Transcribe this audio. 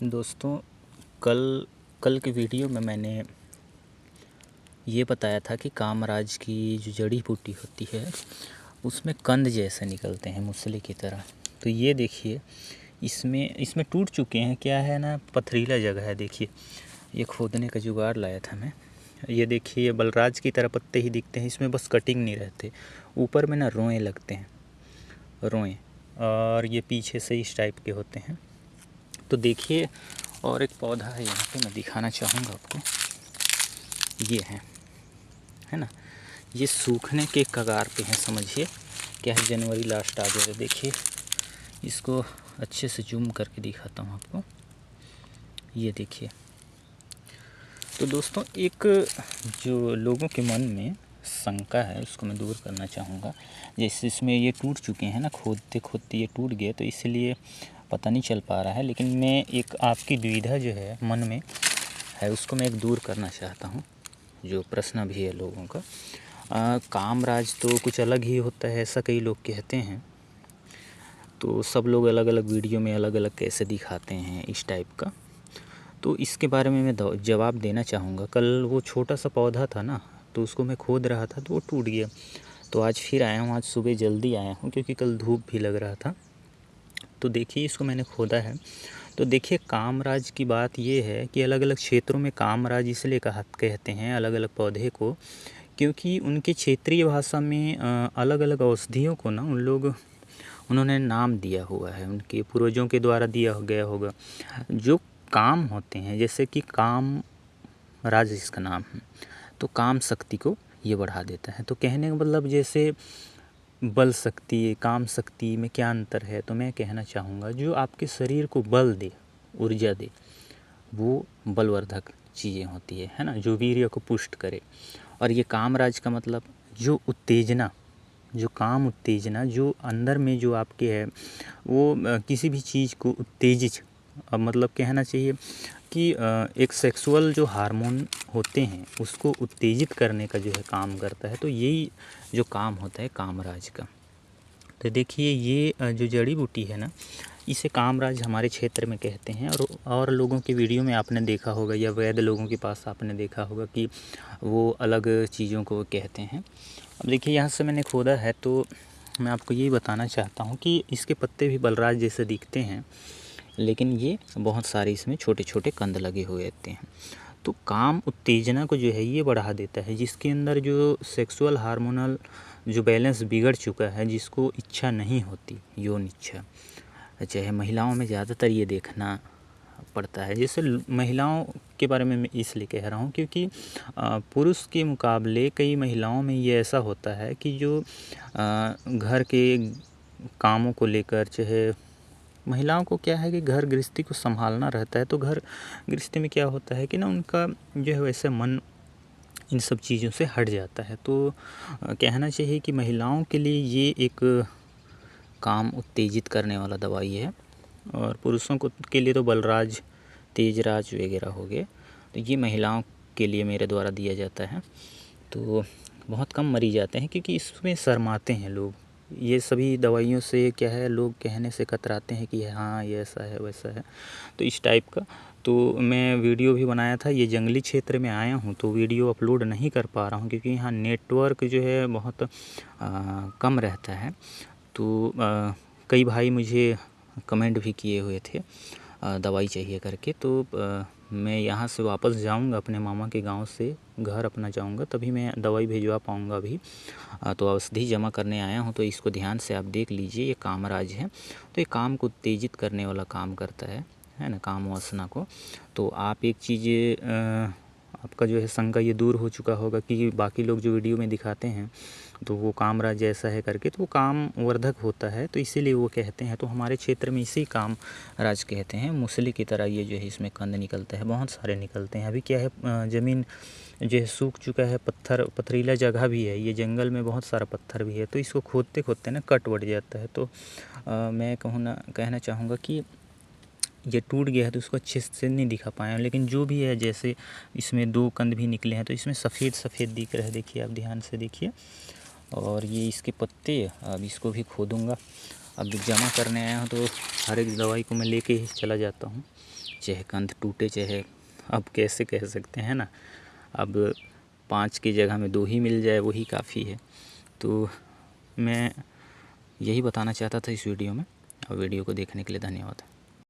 दोस्तों, कल कल के वीडियो में मैंने ये बताया था कि कामराज की जो जड़ी बूटी होती है उसमें कंद जैसे निकलते हैं मूसली की तरह। तो ये देखिए, इसमें टूट चुके हैं। क्या है ना, पथरीला जगह है। देखिए, ये खोदने का जुगाड़ लाया था मैं। ये देखिए, ये बलराज की तरह पत्ते ही दिखते हैं, इसमें बस कटिंग नहीं रहते। ऊपर में ना रोएँ लगते हैं, रोएँ, और ये पीछे से इस टाइप के होते हैं। तो देखिए, और एक पौधा है यहाँ पे, मैं दिखाना चाहूँगा आपको। ये है ना, ये सूखने के कगार पे है, समझिए। क्या है, जनवरी लास्ट आ गया। देखिए, इसको अच्छे से जूम करके दिखाता हूँ आपको। ये देखिए। तो दोस्तों, एक जो लोगों के मन में शंका है उसको मैं दूर करना चाहूँगा। जैसे इसमें ये टूट चुके हैं ना, खोदते खोदते ये टूट गए, तो इसलिए पता नहीं चल पा रहा है। लेकिन मैं एक आपकी दुविधा जो है मन में है उसको मैं एक दूर करना चाहता हूँ, जो प्रश्न भी है लोगों का। कामराज तो कुछ अलग ही होता है, ऐसा कई लोग कहते हैं। तो सब लोग अलग अलग वीडियो में अलग अलग कैसे दिखाते हैं इस टाइप का। तो इसके बारे में मैं जवाब देना चाहूँगा। कल वो छोटा सा पौधा था ना, तो उसको मैं खोद रहा था तो वो टूट गया। तो आज फिर आया हूँ, आज सुबह जल्दी आया हूँ क्योंकि कल धूप भी लग रहा था। तो देखिए, इसको मैंने खोदा है। तो देखिए, कामराज की बात ये है कि अलग अलग क्षेत्रों में कामराज इसलिए कहते हैं अलग अलग पौधे को, क्योंकि उनके क्षेत्रीय भाषा में अलग अलग औषधियों को ना उन्होंने नाम दिया हुआ है, उनके पूर्वजों के द्वारा दिया गया होगा। जो काम होते हैं, जैसे कि काम राज इसका नाम है, तो काम शक्ति को ये बढ़ा देता है। तो कहने का मतलब, जैसे बल शक्ति काम शक्ति में क्या अंतर है, तो मैं कहना चाहूँगा जो आपके शरीर को बल दे, ऊर्जा दे, वो बलवर्धक चीज़ें होती है ना, जो वीर्य को पुष्ट करे। और ये कामराज का मतलब जो उत्तेजना, जो काम उत्तेजना जो अंदर में जो आपके है, वो किसी भी चीज़ को उत्तेजित, मतलब कहना चाहिए कि एक सेक्सुअल जो हार्मोन होते हैं उसको उत्तेजित करने का जो है काम करता है। तो यही जो काम होता है कामराज का। तो देखिए, ये जो जड़ी बूटी है ना, इसे कामराज हमारे क्षेत्र में कहते हैं। और लोगों की वीडियो में आपने देखा होगा, या वैद्य लोगों के पास आपने देखा होगा कि वो अलग चीज़ों को कहते हैं। अब देखिए, यहाँ से मैंने खोदा है, तो मैं आपको यही बताना चाहता हूँ कि इसके पत्ते भी बलराज जैसे दिखते हैं, लेकिन ये बहुत सारे इसमें छोटे छोटे कंद लगे हुए रहते हैं। तो काम उत्तेजना को जो है ये बढ़ा देता है, जिसके अंदर जो सेक्सुअल हार्मोनल जो बैलेंस बिगड़ चुका है, जिसको इच्छा नहीं होती, यौन इच्छा, चाहे महिलाओं में ज़्यादातर ये देखना पड़ता है। जैसे महिलाओं के बारे में मैं इसलिए कह रहा हूँ क्योंकि पुरुष के मुकाबले कई महिलाओं में ये ऐसा होता है कि जो घर के कामों को लेकर, चाहे महिलाओं को क्या है कि घर गृहस्थी को संभालना रहता है, तो घर गृहस्थी में क्या होता है कि ना उनका जो है वैसे मन इन सब चीज़ों से हट जाता है। तो कहना चाहिए कि महिलाओं के लिए ये एक काम उत्तेजित करने वाला दवाई है, और पुरुषों को के लिए तो बलराज, तेजराज वगैरह हो गए। तो ये महिलाओं के लिए मेरे द्वारा दिया जाता है। तो बहुत कम मरीज आते हैं क्योंकि इसमें शर्माते हैं लोग। ये सभी दवाइयों से क्या है, लोग कहने से कतराते हैं कि हाँ ये ऐसा है वैसा है, तो इस टाइप का। तो मैं वीडियो भी बनाया था, ये जंगली क्षेत्र में आया हूँ तो वीडियो अपलोड नहीं कर पा रहा हूँ क्योंकि यहाँ नेटवर्क जो है बहुत कम रहता है। तो कई भाई मुझे कमेंट भी किए हुए थे दवाई चाहिए करके। तो मैं यहाँ से वापस जाऊँगा अपने मामा के गांव से घर अपना जाऊँगा, तभी मैं दवाई भिजवा पाऊँगा अभी। तो औषधि जमा करने आया हूँ, तो इसको ध्यान से आप देख लीजिए। ये कामराज है, तो ये काम को उत्तेजित करने वाला काम करता है ना, काम वासना को। तो आप एक चीज़ आपका जो है शंका ये दूर हो चुका होगा कि बाकी लोग जो वीडियो में दिखाते हैं तो वो कामराज जैसा है करके, तो वो काम वर्धक होता है, तो इसीलिए वो कहते हैं। तो हमारे क्षेत्र में इसी काम राज कहते हैं। मूसली की तरह ये जो है इसमें कंद निकलता है, बहुत सारे निकलते हैं। अभी क्या है, ज़मीन जो है सूख चुका है, पथरीला जगह भी है, ये जंगल में बहुत सारा पत्थर भी है, तो इसको खोदते खोदते ना कट बढ़ जाता है। तो मैं कहना चाहूँगा कि ये टूट गया है तो उसको अच्छे से नहीं दिखा पाए हैं। लेकिन जो भी है, जैसे इसमें 2 कंद भी निकले हैं, तो इसमें सफ़ेद सफ़ेद दिख रहा है। देखिए, आप ध्यान से देखिए। और ये इसके पत्ते, अब इसको भी खोदूँगा। अब जमा करने आया हूँ तो हर एक दवाई को मैं लेके ही चला जाता हूँ। चाहे कंद टूटे, चाहे अब कैसे कह सकते हैं ना, अब 5 की जगह में 2 ही मिल जाए वही काफ़ी है। तो मैं यही बताना चाहता था इस वीडियो में, और वीडियो को देखने के लिए धन्यवाद।